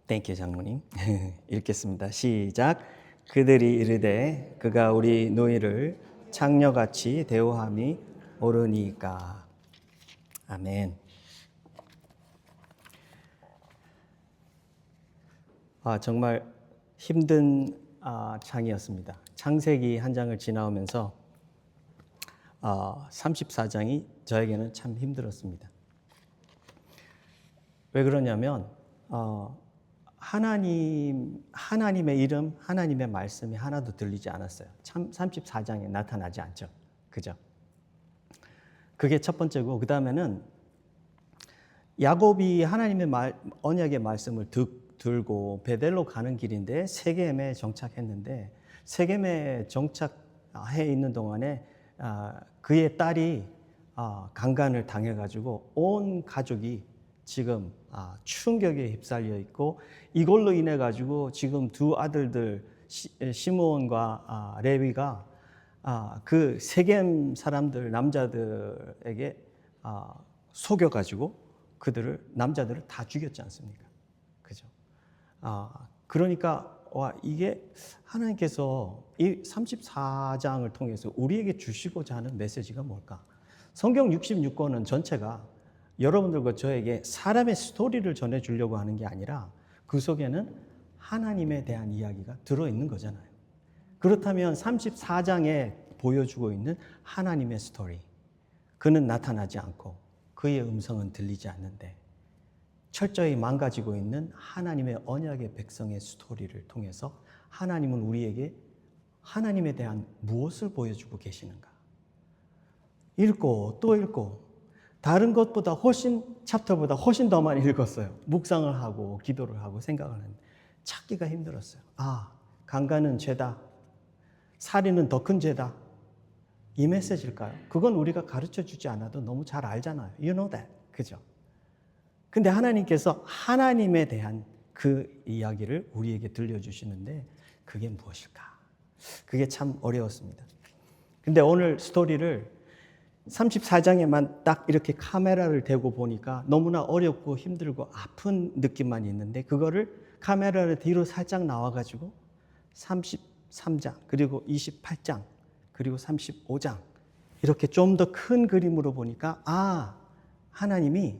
땡큐 장모님. 읽겠습니다. 시작. 그들이 이르되 그가 우리 너희를 창녀같이 대우함이 옳으니까. 아멘. 정말 힘든 장이었습니다. 창세기 한 장을 지나오면서 34장이 저에게는 참 힘들었습니다. 왜 그러냐면 하나님의 이름, 하나님의 말씀이 하나도 들리지 않았어요. 참 34장에 나타나지 않죠. 그죠? 그게 첫 번째고, 그 다음에는 야곱이 하나님의 언약의 말씀을 들고 베델로 가는 길인데 세겜에 정착했는데, 세겜에 정착해 있는 동안에 그의 딸이 강간을 당해가지고 온 가족이 지금 충격에 휩쓸려 있고, 이걸로 인해 가지고 지금 두 아들들 시므온과 레위가 그 세겜 사람들 남자들에게 속여 가지고 남자들을 다 죽였지 않습니까? 그죠? 그러니까 이게 하나님께서 이 34장을 통해서 우리에게 주시고자 하는 메시지가 뭘까? 성경 66권은 전체가 여러분들과 저에게 사람의 스토리를 전해주려고 하는 게 아니라 그 속에는 하나님에 대한 이야기가 들어있는 거잖아요. 그렇다면 34장에 보여주고 있는 하나님의 스토리, 그는 나타나지 않고 그의 음성은 들리지 않는데 철저히 망가지고 있는 하나님의 언약의 백성의 스토리를 통해서 하나님은 우리에게 하나님에 대한 무엇을 보여주고 계시는가? 읽고 또 읽고 다른 것보다 챕터보다 훨씬 더 많이 읽었어요. 묵상을 하고 기도를 하고 생각을 했는데 찾기가 힘들었어요. 강간은 죄다. 살인은 더 큰 죄다. 이 메시지일까요? 그건 우리가 가르쳐 주지 않아도 너무 잘 알잖아요. You know that. 그죠? 근데 하나님께서 하나님에 대한 그 이야기를 우리에게 들려주시는데 그게 무엇일까? 그게 참 어려웠습니다. 근데 오늘 스토리를 34장에만 딱 이렇게 카메라를 대고 보니까 너무나 어렵고 힘들고 아픈 느낌만 있는데, 그거를 카메라를 뒤로 살짝 나와가지고 33장, 그리고 28장, 그리고 35장 이렇게 좀 더 큰 그림으로 보니까 하나님이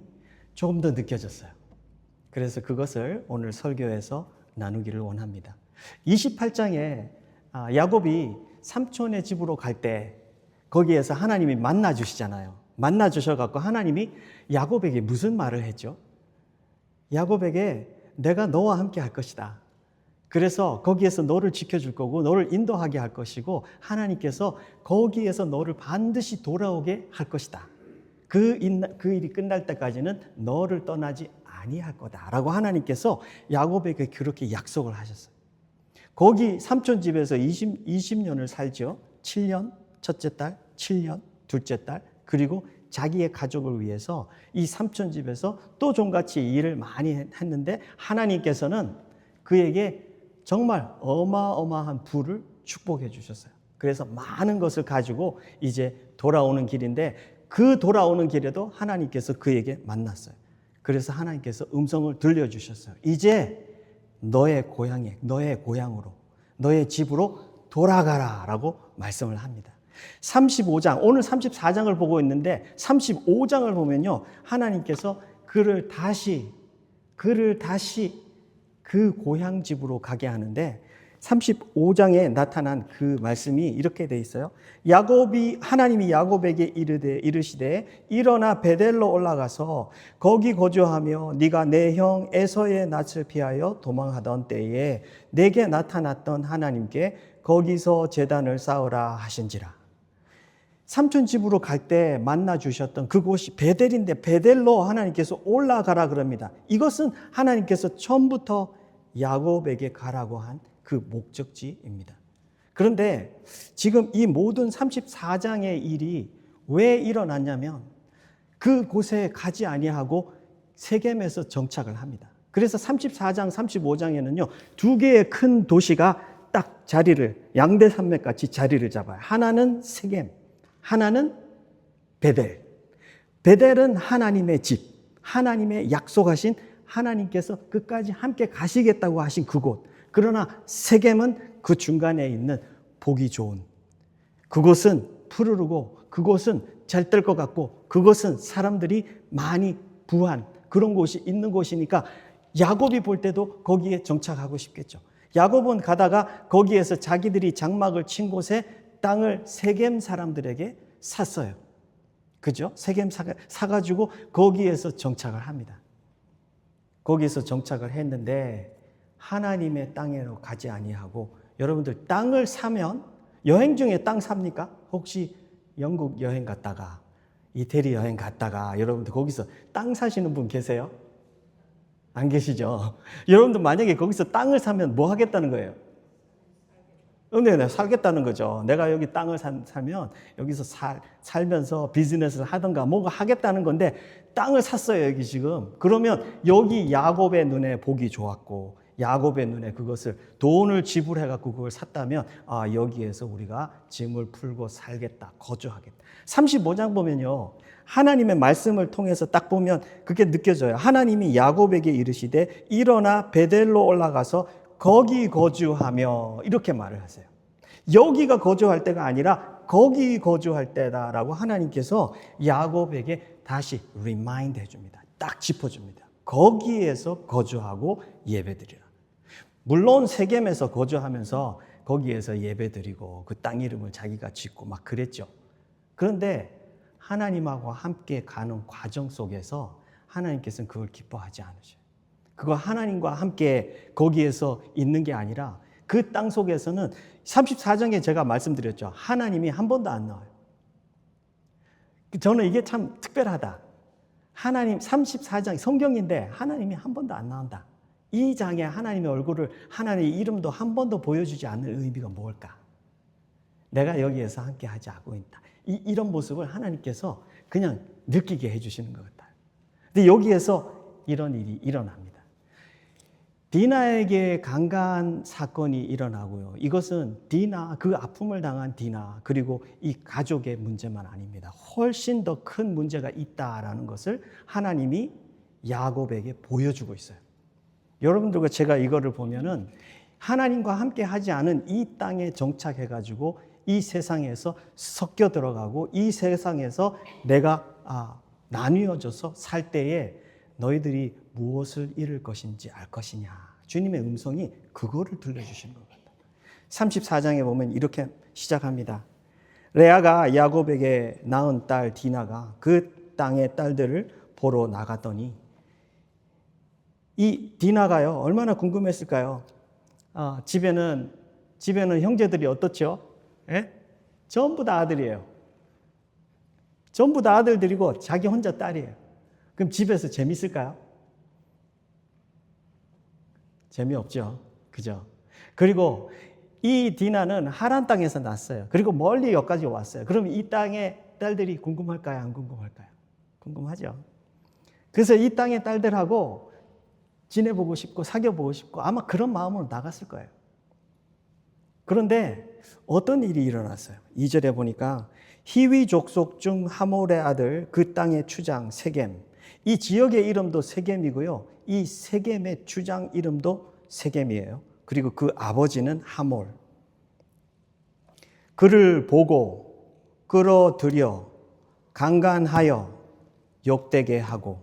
조금 더 느껴졌어요. 그래서 그것을 오늘 설교에서 나누기를 원합니다. 28장에 야곱이 삼촌의 집으로 갈 때 거기에서 하나님이 만나 주시잖아요. 만나 주셔갖고 하나님이 야곱에게 무슨 말을 했죠? 야곱에게 내가 너와 함께 할 것이다. 그래서 거기에서 너를 지켜줄 거고 너를 인도하게 할 것이고 하나님께서 거기에서 너를 반드시 돌아오게 할 것이다. 그 일이 끝날 때까지는 너를 떠나지 아니할 거다라고 하나님께서 야곱에게 그렇게 약속을 하셨어요. 거기 삼촌 집에서 20년을 살죠. 7년 첫째 딸, 7년 둘째 딸, 그리고 자기의 가족을 위해서 이 삼촌 집에서 또 종같이 일을 많이 했는데 하나님께서는 그에게 정말 어마어마한 부를 축복해 주셨어요. 그래서 많은 것을 가지고 이제 돌아오는 길인데, 그 돌아오는 길에도 하나님께서 그에게 만났어요. 그래서 하나님께서 음성을 들려주셨어요. 이제 너의 고향에, 너의 고향으로, 너의 집으로 돌아가라 라고 말씀을 합니다. 35장, 오늘 34장을 보고 있는데 35장을 보면요, 하나님께서 그를 다시 그 고향 집으로 가게 하는데 35장에 나타난 그 말씀이 이렇게 돼 있어요. 하나님이 야곱에게 이르시되 일어나 베델로 올라가서 거기 거주하며 네가 내 형 에서의 낯을 피하여 도망하던 때에 내게 나타났던 하나님께 거기서 제단을 쌓으라 하신지라. 삼촌 집으로 갈 때 만나 주셨던 그곳이 베델인데 베델로 하나님께서 올라가라 그럽니다. 이것은 하나님께서 처음부터 야곱에게 가라고 한 그 목적지입니다. 그런데 지금 이 모든 34장의 일이 왜 일어났냐면 그곳에 가지 아니하고 세겜에서 정착을 합니다. 그래서 34장, 35장에는요, 두 개의 큰 도시가 딱 양대산맥같이 자리를 잡아요. 하나는 세겜, 하나는 베델. 베델은 하나님의 집, 하나님의 약속하신 하나님께서 끝까지 함께 가시겠다고 하신 그곳. 그러나 세겜은 그 중간에 있는 보기 좋은 그곳은 푸르르고 그곳은 잘 뜰 것 같고 그곳은 사람들이 많이 부한 그런 곳이 있는 곳이니까 야곱이 볼 때도 거기에 정착하고 싶겠죠. 야곱은 가다가 거기에서 자기들이 장막을 친 곳에 땅을 세겜 사람들에게 샀어요. 그죠? 세겜 사가지고 거기에서 정착을 합니다. 거기에서 정착을 했는데 하나님의 땅에로 가지 아니하고 여러분들 땅을 사면 여행 중에 땅 삽니까? 혹시 영국 여행 갔다가 이태리 여행 갔다가 여러분들 거기서 땅 사시는 분 계세요? 안 계시죠? 여러분들 만약에 거기서 땅을 사면 뭐 하겠다는 거예요? 내가 살겠다는 거죠. 내가 여기 땅을 사면 여기서 살면서 비즈니스를 하든가 뭐가 하겠다는 건데 땅을 샀어요, 여기 지금. 그러면 여기 야곱의 눈에 보기 좋았고 야곱의 눈에 그것을 돈을 지불해갖고 그걸 샀다면 아, 여기에서 우리가 짐을 풀고 살겠다, 거주하겠다. 35장 보면요. 하나님의 말씀을 통해서 딱 보면 그게 느껴져요. 하나님이 야곱에게 이르시되 일어나 베델로 올라가서 거기 거주하며 이렇게 말을 하세요. 여기가 거주할 때가 아니라 거기 거주할 때다라고 하나님께서 야곱에게 다시 리마인드 해줍니다. 딱 짚어줍니다. 거기에서 거주하고 예배드리라. 물론 세겜에서 거주하면서 거기에서 예배드리고 그 땅 이름을 자기가 짓고 막 그랬죠. 그런데 하나님하고 함께 가는 과정 속에서 하나님께서는 그걸 기뻐하지 않으셔요. 그거 하나님과 함께 거기에서 있는 게 아니라 그 땅 속에서는 34장에 제가 말씀드렸죠. 하나님이 한 번도 안 나와요. 저는 이게 참 특별하다. 하나님 34장 성경인데 하나님이 한 번도 안 나온다. 이 장에 하나님의 얼굴을 하나님의 이름도 한 번도 보여주지 않는 의미가 뭘까? 내가 여기에서 함께 하지 않고 있다. 이런 모습을 하나님께서 그냥 느끼게 해주시는 것 같아요. 근데 여기에서 이런 일이 일어납니다. 디나에게 강간 사건이 일어나고요. 이것은 디나, 그 아픔을 당한 디나, 그리고 이 가족의 문제만 아닙니다. 훨씬 더 큰 문제가 있다라는 것을 하나님이 야곱에게 보여주고 있어요. 여러분들과 제가 이거를 보면은 하나님과 함께 하지 않은 이 땅에 정착해가지고 이 세상에서 섞여 들어가고 이 세상에서 내가 나뉘어져서 살 때에 너희들이 무엇을 잃을 것인지 알 것이냐. 주님의 음성이 그거를 들려주시는 것 같아요. 34장에 보면 이렇게 시작합니다. 레아가 야곱에게 낳은 딸 디나가 그 땅의 딸들을 보러 나갔더니 이 디나가요 얼마나 궁금했을까요? 집에는 형제들이 어떻죠? 예? 전부 다 아들이에요. 전부 다 아들들이고 자기 혼자 딸이에요. 그럼 집에서 재밌을까요? 재미없죠. 그죠? 그리고 이 디나는 하란 땅에서 났어요. 그리고 멀리 여기까지 왔어요. 그럼 이 땅의 딸들이 궁금할까요? 안 궁금할까요? 궁금하죠. 그래서 이 땅의 딸들하고 지내보고 싶고 사귀어보고 싶고 아마 그런 마음으로 나갔을 거예요. 그런데 어떤 일이 일어났어요? 2절에 보니까 히위 족속 중 하몰의 아들 그 땅의 추장 세겜. 이 지역의 이름도 세겜이고요. 이 세겜의 추장 이름도 세겜이에요. 그리고 그 아버지는 하몰. 그를 보고 끌어들여 강간하여 욕되게 하고.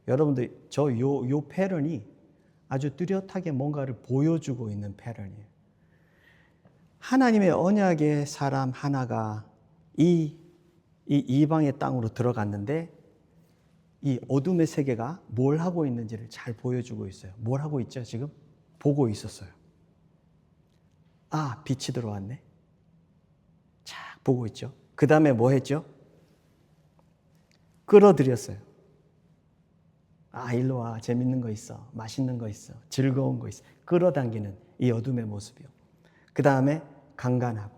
여러분들 요 패런이 아주 뚜렷하게 뭔가를 보여주고 있는 패런이에요. 하나님의 언약의 사람 하나가 이 이방의 땅으로 들어갔는데 이 어둠의 세계가 뭘 하고 있는지를 잘 보여주고 있어요. 뭘 하고 있죠, 지금? 보고 있었어요. 아, 빛이 들어왔네. 착 보고 있죠. 그 다음에 뭐 했죠? 끌어들였어요. 아, 일로 와. 재밌는 거 있어. 맛있는 거 있어. 즐거운 거 있어. 끌어당기는 이 어둠의 모습이요. 그 다음에 강간하고.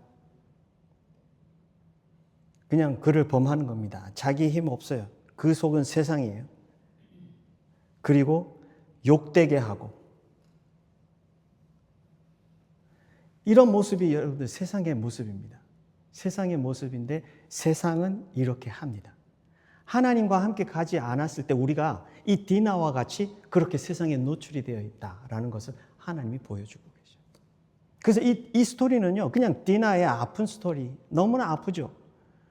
그냥 그를 범하는 겁니다. 자기 힘 없어요. 그 속은 세상이에요. 그리고 욕되게 하고. 이런 모습이 여러분들 세상의 모습입니다. 세상의 모습인데 세상은 이렇게 합니다. 하나님과 함께 가지 않았을 때 우리가 이 디나와 같이 그렇게 세상에 노출이 되어 있다라는 것을 하나님이 보여주고 계셔요. 그래서 이 스토리는요, 그냥 디나의 아픈 스토리, 너무나 아프죠.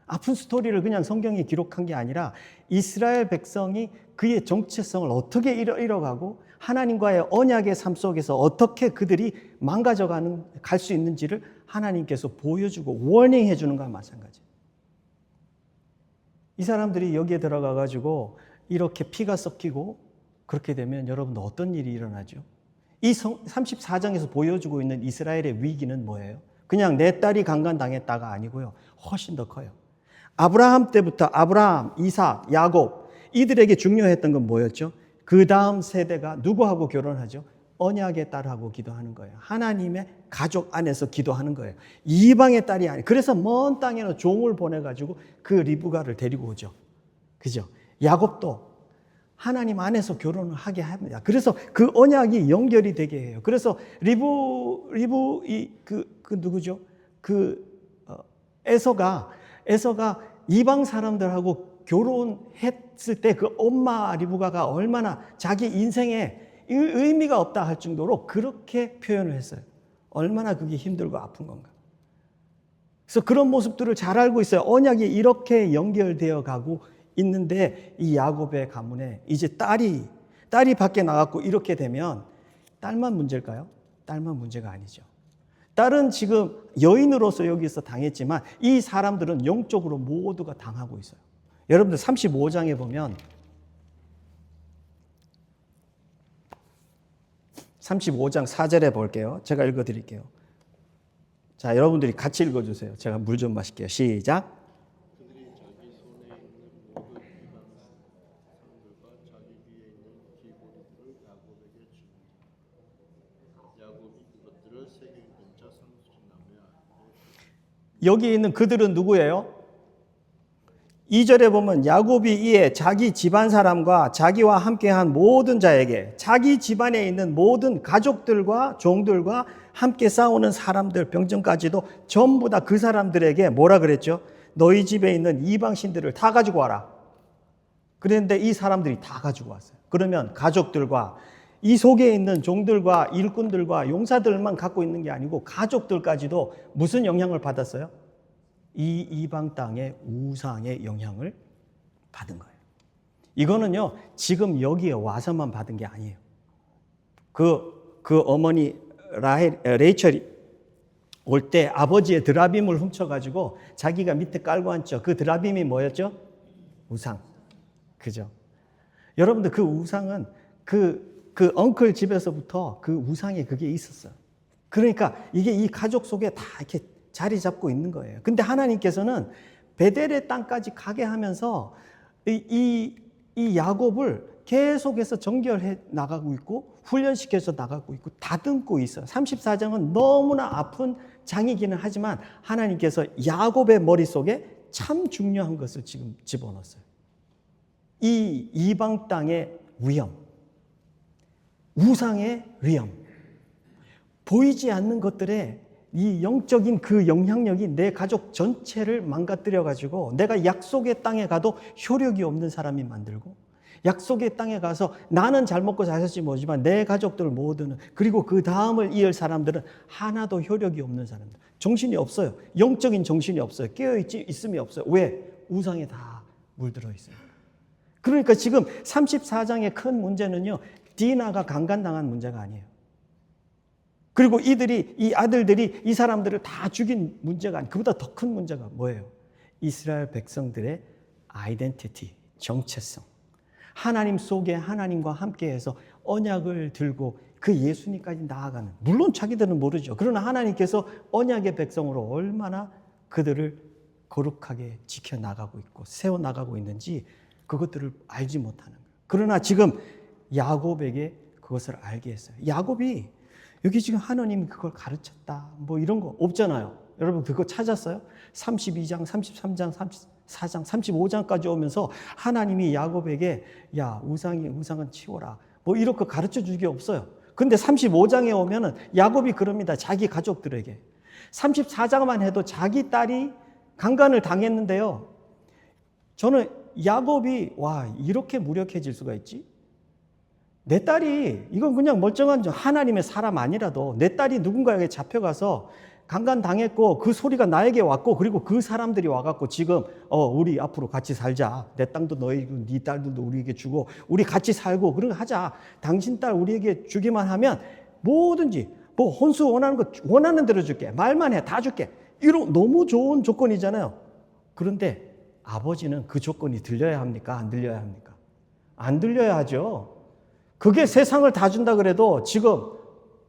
아픈 스토리를 그냥 성경이 기록한 게 아니라 이스라엘 백성이 그의 정체성을 어떻게 잃어가고 하나님과의 언약의 삶 속에서 어떻게 그들이 갈 수 있는지를 하나님께서 보여주고 워닝해 주는 것과 마찬가지예요. 이 사람들이 여기에 들어가 가지고 이렇게 피가 섞이고 그렇게 되면 여러분들 어떤 일이 일어나죠? 이 34장에서 보여주고 있는 이스라엘의 위기는 뭐예요? 그냥 내 딸이 강간당했다가 아니고요. 훨씬 더 커요. 아브라함 때부터 아브라함, 이삭, 야곱 이들에게 중요했던 건 뭐였죠? 그 다음 세대가 누구하고 결혼하죠? 언약의 딸하고 기도하는 거예요. 하나님의 가족 안에서 기도하는 거예요. 이방의 딸이 아니에요. 그래서 먼 땅에는 종을 보내가지고 그 리브가를 데리고 오죠. 그죠? 야곱도 하나님 안에서 결혼을 하게 합니다. 그래서 그 언약이 연결이 되게 해요. 그래서 누구죠? 에서가 이방 사람들하고 결혼했을 때 그 엄마 리브가가 얼마나 자기 인생에 의미가 없다 할 정도로 그렇게 표현을 했어요. 얼마나 그게 힘들고 아픈 건가. 그래서 그런 모습들을 잘 알고 있어요. 언약이 이렇게 연결되어 가고 있는데 이 야곱의 가문에 이제 딸이 밖에 나갔고 이렇게 되면 딸만 문제일까요? 딸만 문제가 아니죠. 딸은 지금 여인으로서 여기서 당했지만 이 사람들은 영적으로 모두가 당하고 있어요. 여러분들 35장에 보면 35장 4절에 볼게요. 제가 읽어드릴게요. 자, 여러분들이 같이 읽어주세요. 제가 물 좀 마실게요. 시작. 그들이 자기 손에 있는 모든 이방 상들과 자기 위에 있는 기고리들을 야곱에게 주니라. 야곱이 그것들을 세계 근처 상수나무에 여기 있는 그들은 누구예요? 2절에 보면 야곱이 이에 자기 집안 사람과 자기와 함께한 모든 자에게 자기 집안에 있는 모든 가족들과 종들과 함께 싸우는 사람들 병정까지도 전부 다 그 사람들에게 뭐라 그랬죠? 너희 집에 있는 이방신들을 다 가지고 와라. 그런데 이 사람들이 다 가지고 왔어요. 그러면 가족들과 이 속에 있는 종들과 일꾼들과 용사들만 갖고 있는 게 아니고 가족들까지도 무슨 영향을 받았어요? 이 이방 땅의 우상의 영향을 받은 거예요. 이거는요, 지금 여기에 와서만 받은 게 아니에요. 그 어머니 레이첼이 올 때 아버지의 드라빔을 훔쳐가지고 자기가 밑에 깔고 앉죠. 그 드라빔이 뭐였죠? 우상. 그죠? 여러분들 그 우상은 그 엉클 집에서부터 그 우상이 그게 있었어요. 그러니까 이게 이 가족 속에 다 이렇게 자리 잡고 있는 거예요. 근데 하나님께서는 베델의 땅까지 가게 하면서 이 야곱을 계속해서 정결해 나가고 있고 훈련시켜서 나가고 있고 다듬고 있어요. 34장은 너무나 아픈 장이기는 하지만 하나님께서 야곱의 머릿속에 참 중요한 것을 지금 집어넣었어요. 이 이방 땅의 위험, 우상의 위험, 보이지 않는 것들의 이 영적인 그 영향력이 내 가족 전체를 망가뜨려가지고 내가 약속의 땅에 가도 효력이 없는 사람이 만들고 약속의 땅에 가서 나는 잘 먹고 잘 살지 모르지만 내 가족들 모두는 그리고 그 다음을 이을 사람들은 하나도 효력이 없는 사람들. 정신이 없어요. 영적인 정신이 없어요. 깨어있음이 없어요. 왜? 우상에 다 물들어 있어요. 그러니까 지금 34장의 큰 문제는요, 디나가 강간당한 문제가 아니에요. 그리고 이 아들들이 이 사람들을 다 죽인 문제가 아니에요. 그보다 더 큰 문제가 뭐예요? 이스라엘 백성들의 아이덴티티, 정체성. 하나님 속에 하나님과 함께해서 언약을 들고 그 예수님까지 나아가는. 물론 자기들은 모르죠. 그러나 하나님께서 언약의 백성으로 얼마나 그들을 거룩하게 지켜나가고 있고 세워나가고 있는지 그것들을 알지 못하는 거예요. 그러나 지금 야곱에게 그것을 알게 했어요. 야곱이 여기 지금 하나님이 그걸 가르쳤다 뭐 이런 거 없잖아요. 여러분 그거 찾았어요? 32장, 33장, 34장, 35장까지 오면서 하나님이 야곱에게 야 우상은 치워라 뭐 이렇게 가르쳐 줄 게 없어요. 근데 35장에 오면은 야곱이 그럽니다. 자기 가족들에게. 34장만 해도 자기 딸이 강간을 당했는데요. 저는 야곱이 와 이렇게 무력해질 수가 있지? 내 딸이 이건 그냥 멀쩡한 하나님의 사람 아니라도 내 딸이 누군가에게 잡혀가서 강간당했고 그 소리가 나에게 왔고 그리고 그 사람들이 와갖고 지금 우리 앞으로 같이 살자. 내 땅도 너희고 네 딸들도 우리에게 주고 우리 같이 살고 그런 거 하자. 당신 딸 우리에게 주기만 하면 뭐든지 뭐 혼수 원하는 거 원하는 대로 줄게. 말만 해 다 줄게. 이런 너무 좋은 조건이잖아요. 그런데 아버지는 그 조건이 들려야 합니까? 안 들려야 합니까? 안 들려야 하죠. 그게 세상을 다 준다 그래도 지금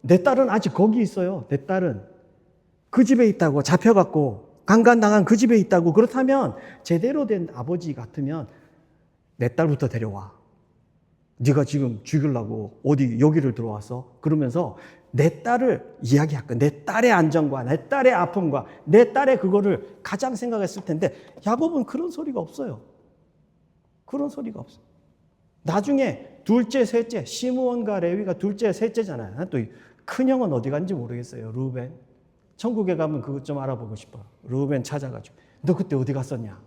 내 딸은 아직 거기 있어요. 내 딸은 그 집에 있다고 잡혀갖고 강간당한 그 집에 있다고. 그렇다면 제대로 된 아버지 같으면 내 딸부터 데려와. 네가 지금 죽이려고 어디 여기를 들어와서 그러면서 내 딸을 이야기할 거야. 내 딸의 안정과 내 딸의 아픔과 내 딸의 그거를 가장 생각했을 텐데 야곱은 그런 소리가 없어요. 그런 소리가 없어. 나중에 둘째, 셋째, 시므온과 레위가 둘째, 셋째잖아요. 또 큰형은 어디 간지 모르겠어요. 루벤. 천국에 가면 그것 좀 알아보고 싶어. 루벤 찾아가지고 너 그때 어디 갔었냐?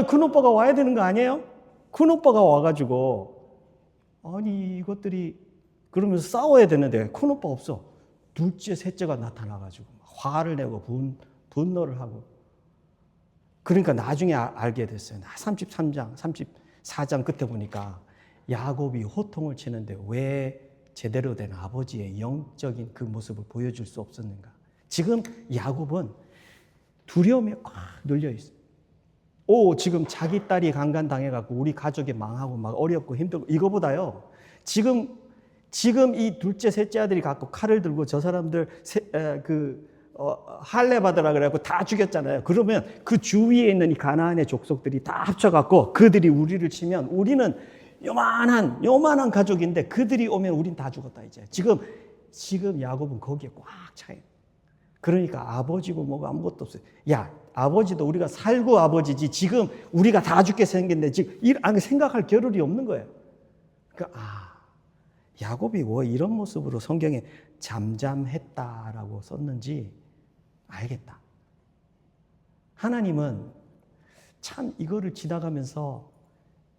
큰 오빠가 와야 되는 거 아니에요? 큰 오빠가 와가지고 아니 이것들이 그러면서 싸워야 되는데 큰 오빠 없어. 둘째, 셋째가 나타나가지고 화를 내고 분노를 하고. 그러니까 나중에 알게 됐어요. 33장, 34장 끝에 보니까 야곱이 호통을 치는데 왜 제대로 된 아버지의 영적인 그 모습을 보여줄 수 없었는가? 지금 야곱은 두려움에 꽉 눌려 있어요. 지금 자기 딸이 강간당해갖고 우리 가족이 망하고 막 어렵고 힘들고 이거보다요. 지금 이 둘째, 셋째 아들이 갖고 칼을 들고 저 사람들 할례 받으라 그래갖고 다 죽였잖아요. 그러면 그 주위에 있는 이 가나안의 족속들이 다 합쳐갖고 그들이 우리를 치면 우리는 요만한 가족인데 그들이 오면 우린 다 죽었다 이제. 지금 야곱은 거기에 꽉 차요. 그러니까 아버지고 뭐가 아무것도 없어요. 야, 아버지도 우리가 살고 아버지지 지금 우리가 다 죽게 생겼는데 지금 생각할 겨를이 없는 거예요. 그러니까 야곱이 왜 이런 모습으로 성경에 잠잠했다라고 썼는지 알겠다. 하나님은 참 이거를 지나가면서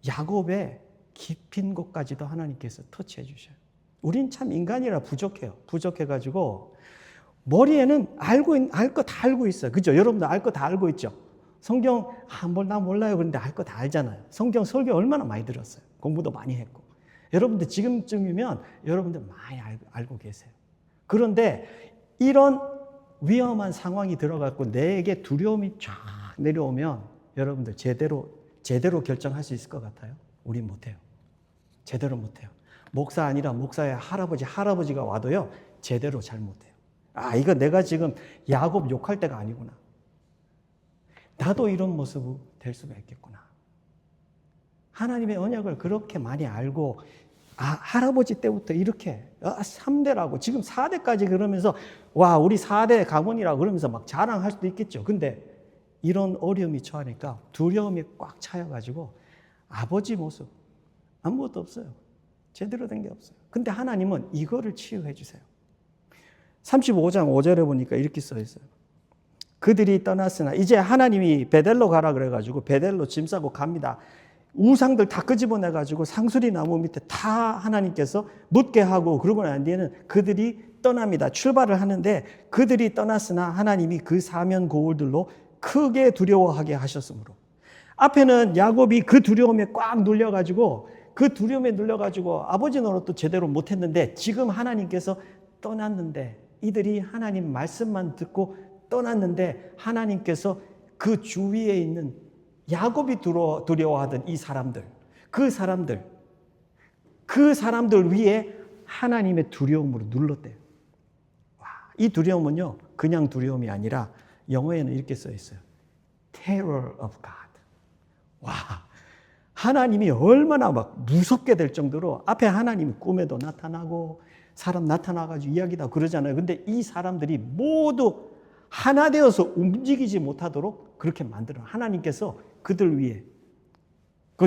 야곱의 깊은 곳까지도 하나님께서 터치해 주셔요. 우린 참 인간이라 부족해요. 부족해가지고 머리에는 알 거 다 알고 있어요. 그죠? 여러분들 알 거 다 알고 있죠? 성경, 나 몰라요. 그런데 알 거 다 알잖아요. 성경 설교 얼마나 많이 들었어요. 공부도 많이 했고. 여러분들 지금쯤이면 여러분들 많이 알고 계세요. 그런데 이런 위험한 상황이 들어갔고 내게 두려움이 쫙 내려오면 여러분들 제대로 결정할 수 있을 것 같아요? 우린 못해요. 제대로 못해요. 목사 아니라 목사의 할아버지가 와도요, 제대로 잘 못해요. 이거 내가 지금 야곱 욕할 때가 아니구나. 나도 이런 모습이 될 수가 있겠구나. 하나님의 언약을 그렇게 많이 알고 할아버지 때부터 이렇게 3대라고 지금 4대까지 그러면서 와 우리 4대 가문이라고 그러면서 막 자랑할 수도 있겠죠. 근데 이런 어려움이 처하니까 두려움이 꽉 차여가지고 아버지 모습 아무것도 없어요. 제대로 된 게 없어요. 근데 하나님은 이거를 치유해 주세요. 35장 5절에 보니까 이렇게 써 있어요. 그들이 떠났으나 이제 하나님이 베델로 가라 그래가지고 베델로 짐 싸고 갑니다. 우상들 다 끄집어내가지고 상수리 나무 밑에 다 하나님께서 묻게 하고 그러고 난 뒤에는 그들이 떠납니다. 출발을 하는데 그들이 떠났으나 하나님이 그 사면 고울들로 크게 두려워하게 하셨으므로 앞에는 야곱이 그 두려움에 꽉 눌려가지고 아버지 노릇도 제대로 못했는데 지금 하나님께서 떠났는데 이들이 하나님 말씀만 듣고 떠났는데 하나님께서 그 주위에 있는 야곱이 두려워하던 이 사람들, 그 사람들 위에 하나님의 두려움으로 눌렀대요. 이 두려움은요, 그냥 두려움이 아니라 영어에는 이렇게 써 있어요. Terror of God. 하나님이 얼마나 막 무섭게 될 정도로 앞에 하나님이 꿈에도 나타나고 사람 나타나가지고 이야기다 그러잖아요. 근데 이 사람들이 모두 하나 되어서 움직이지 못하도록 그렇게 만들어. 하나님께서 그들 위에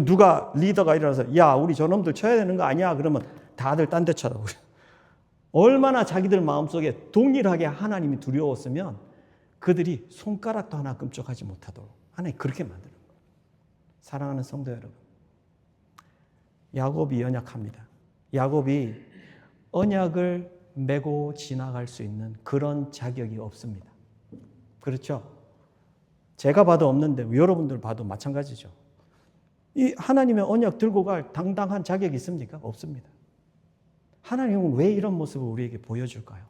누가 리더가 일어나서 야 우리 저놈들 쳐야 되는 거 아니야? 그러면 다들 딴 데 쳐다보고 얼마나 자기들 마음속에 동일하게 하나님이 두려웠으면 그들이 손가락도 하나 끔찍하지 못하도록 하나님 그렇게 만드는 거예요. 사랑하는 성도 여러분, 야곱이 연약합니다. 야곱이 언약을 메고 지나갈 수 있는 그런 자격이 없습니다. 그렇죠? 제가 봐도 없는데 여러분들 봐도 마찬가지죠. 이 하나님의 언약 들고 갈 당당한 자격이 있습니까? 없습니다. 하나님은 왜 이런 모습을 우리에게 보여줄까요?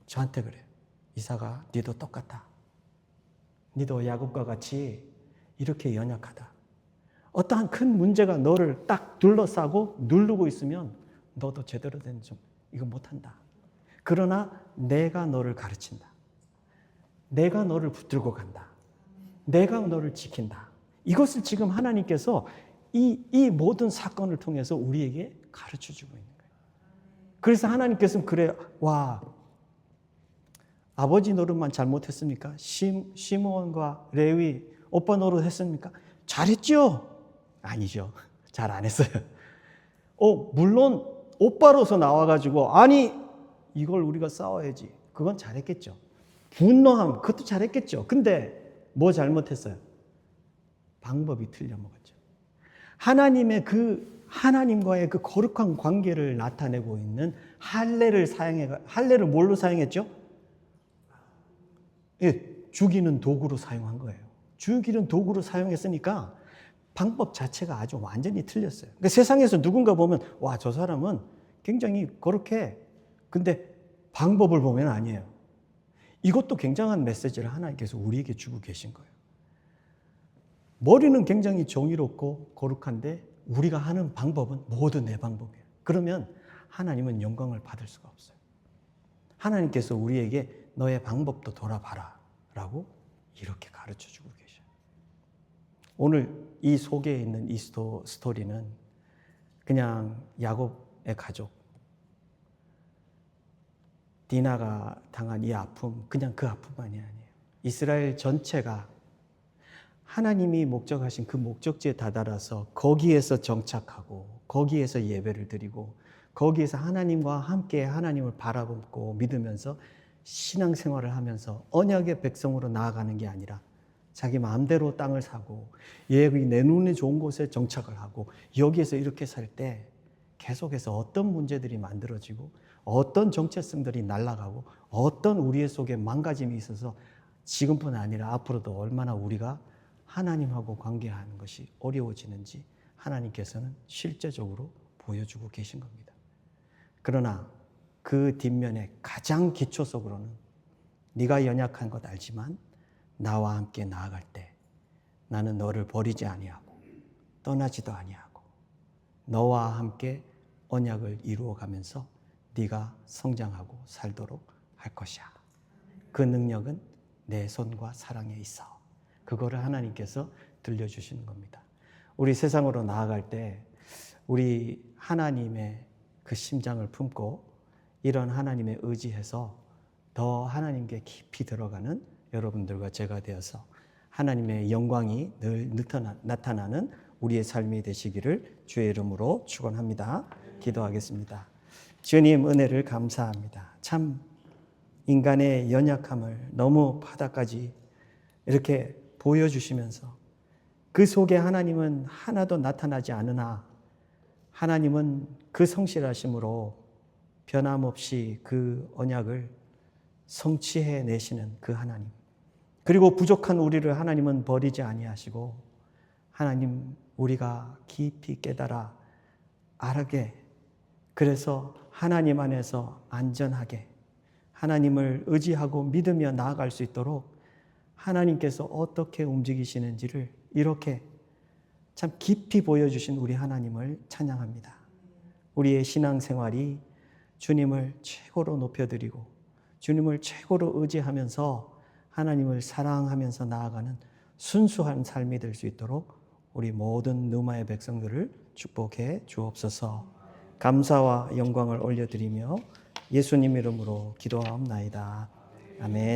저한테 그래요. 이삭아, 니도 똑같아. 니도 야곱과 같이 이렇게 연약하다. 어떠한 큰 문제가 너를 딱 둘러싸고 누르고 있으면 너도 제대로 된 좀 이거 못한다. 그러나 내가 너를 가르친다. 내가 너를 붙들고 간다. 내가 너를 지킨다. 이것을 지금 하나님께서 이 모든 사건을 통해서 우리에게 가르쳐주고 있는 거예요. 그래서 하나님께서는 그래, 와, 아버지 노릇만 잘못했습니까? 시므온과 레위 오빠 노릇 했습니까? 잘했죠? 아니죠. 잘 안 했어요. 물론 오빠로서 나와가지고 아니 이걸 우리가 싸워야지. 그건 잘했겠죠. 분노함 그것도 잘했겠죠. 근데 뭐 잘못했어요? 방법이 틀려먹었죠. 하나님과의 그 거룩한 관계를 나타내고 있는 할례를 뭘로 사용했죠? 예, 죽이는 도구로 사용한 거예요. 죽이는 도구로 사용했으니까 방법 자체가 아주 완전히 틀렸어요. 그러니까 세상에서 누군가 보면 와, 저 사람은 굉장히 거룩해. 근데 방법을 보면 아니에요. 이것도 굉장한 메시지를 하나님께서 우리에게 주고 계신 거예요. 머리는 굉장히 정의롭고 거룩한데 우리가 하는 방법은 모두 내 방법이에요. 그러면 하나님은 영광을 받을 수가 없어요. 하나님께서 우리에게 너의 방법도 돌아봐라 라고 이렇게 가르쳐주고 계셔요. 오늘 이 속에 있는 이 스토리는 그냥 야곱의 가족, 디나가 당한 이 아픔, 그냥 그 아픔만이 아니에요. 이스라엘 전체가 하나님이 목적하신 그 목적지에 다다라서 거기에서 정착하고 거기에서 예배를 드리고 거기에서 하나님과 함께 하나님을 바라보고 믿으면서 신앙생활을 하면서 언약의 백성으로 나아가는 게 아니라 자기 마음대로 땅을 사고 여기 내 눈에 좋은 곳에 정착을 하고 여기에서 이렇게 살 때 계속해서 어떤 문제들이 만들어지고 어떤 정체성들이 날아가고 어떤 우리의 속에 망가짐이 있어서 지금뿐 아니라 앞으로도 얼마나 우리가 하나님하고 관계하는 것이 어려워지는지 하나님께서는 실제적으로 보여주고 계신 겁니다. 그러나 그 뒷면에 가장 기초적으로는 네가 연약한 것 알지만 나와 함께 나아갈 때 나는 너를 버리지 아니하고 떠나지도 아니하고 너와 함께 언약을 이루어가면서 네가 성장하고 살도록 할 것이야. 그 능력은 내 손과 사랑에 있어. 그거를 하나님께서 들려주시는 겁니다. 우리 세상으로 나아갈 때 우리 하나님의 그 심장을 품고 이런 하나님의 의지해서 더 하나님께 깊이 들어가는 여러분들과 제가 되어서 하나님의 영광이 늘 나타나는 우리의 삶이 되시기를 주의 이름으로 축원합니다. 기도하겠습니다. 주님 은혜를 감사합니다. 참 인간의 연약함을 너무 바닥까지 이렇게 보여주시면서 그 속에 하나님은 하나도 나타나지 않으나 하나님은 그 성실하심으로 변함없이 그 언약을 성취해 내시는 그 하나님, 그리고 부족한 우리를 하나님은 버리지 아니하시고 하나님 우리가 깊이 깨달아 알게, 그래서 하나님 안에서 안전하게 하나님을 의지하고 믿으며 나아갈 수 있도록 하나님께서 어떻게 움직이시는지를 이렇게 참 깊이 보여주신 우리 하나님을 찬양합니다. 우리의 신앙생활이 주님을 최고로 높여드리고 주님을 최고로 의지하면서 하나님을 사랑하면서 나아가는 순수한 삶이 될 수 있도록 우리 모든 느마의 백성들을 축복해 주옵소서. 감사와 영광을 올려드리며 예수님 이름으로 기도하옵나이다. 아멘.